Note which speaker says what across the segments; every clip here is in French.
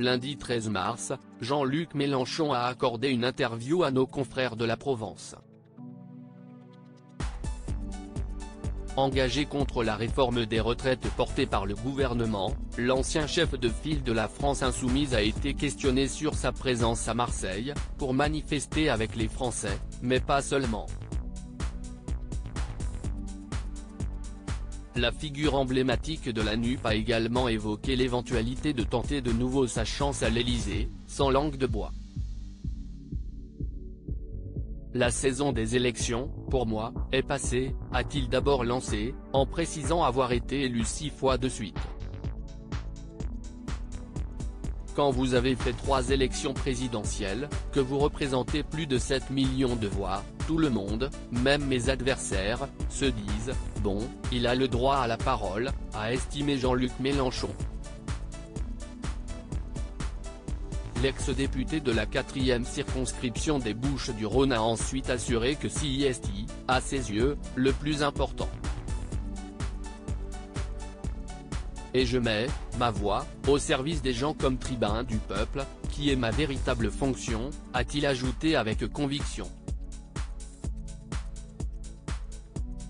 Speaker 1: Lundi 13 mars, Jean-Luc Mélenchon a accordé une interview à nos confrères de la Provence. Engagé contre la réforme des retraites portée par le gouvernement, l'ancien chef de file de la France insoumise a été questionné sur sa présence à Marseille, pour manifester avec les Français, mais pas seulement. La figure emblématique de la NUP a également évoqué l'éventualité de tenter de nouveau sa chance à l'Élysée, sans langue de bois. La saison des élections, pour moi, est passée, a-t-il d'abord lancé, en précisant avoir été élu 6 fois de suite. Quand vous avez fait 3 élections présidentielles, que vous représentez plus de 7 millions de voix, tout le monde, même mes adversaires, se disent « Bon, il a le droit à la parole », a estimé Jean-Luc Mélenchon. L'ex-député de la 4e circonscription des Bouches-du-Rhône a ensuite assuré que CIST, à ses yeux, le plus important. Et je mets, ma voix, au service des gens comme tribun du peuple, qui est ma véritable fonction, a-t-il ajouté avec conviction.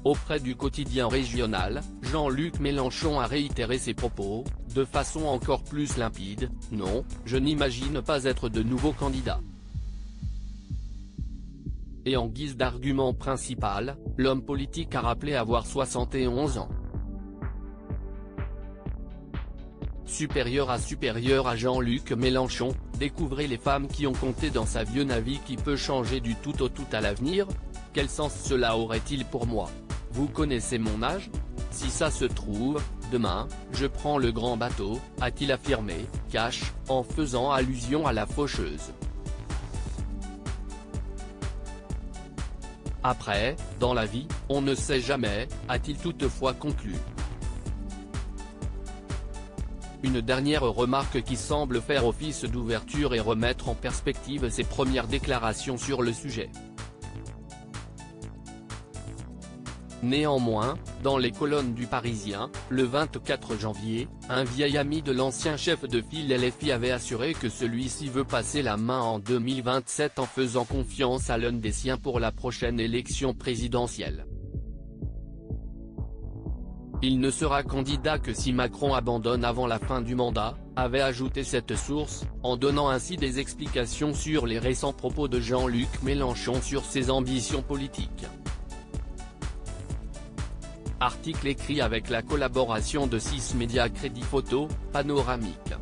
Speaker 1: Auprès du quotidien régional, Jean-Luc Mélenchon a réitéré ses propos, de façon encore plus limpide, « Non, je n'imagine pas être de nouveau candidat ». Et en guise d'argument principal, l'homme politique a rappelé avoir 71 ans. Supérieur à Jean-Luc Mélenchon, découvrez les femmes qui ont compté dans sa vie, une vie qui peut changer du tout au tout à l'avenir. Quel sens cela aurait-il pour moi? Vous connaissez mon âge? Si ça se trouve, demain, je prends le grand bateau, a-t-il affirmé, cash, en faisant allusion à la faucheuse. Après, dans la vie, on ne sait jamais, a-t-il toutefois conclu. Une dernière remarque qui semble faire office d'ouverture et remettre en perspective ses premières déclarations sur le sujet. Néanmoins, dans les colonnes du Parisien, le 24 janvier, un vieil ami de l'ancien chef de file LFI avait assuré que celui-ci veut passer la main en 2027 en faisant confiance à l'un des siens pour la prochaine élection présidentielle. Il ne sera candidat que si Macron abandonne avant la fin du mandat, avait ajouté cette source, en donnant ainsi des explications sur les récents propos de Jean-Luc Mélenchon sur ses ambitions politiques. Article écrit avec la collaboration de 6 médias Crédit Photo, Panoramique.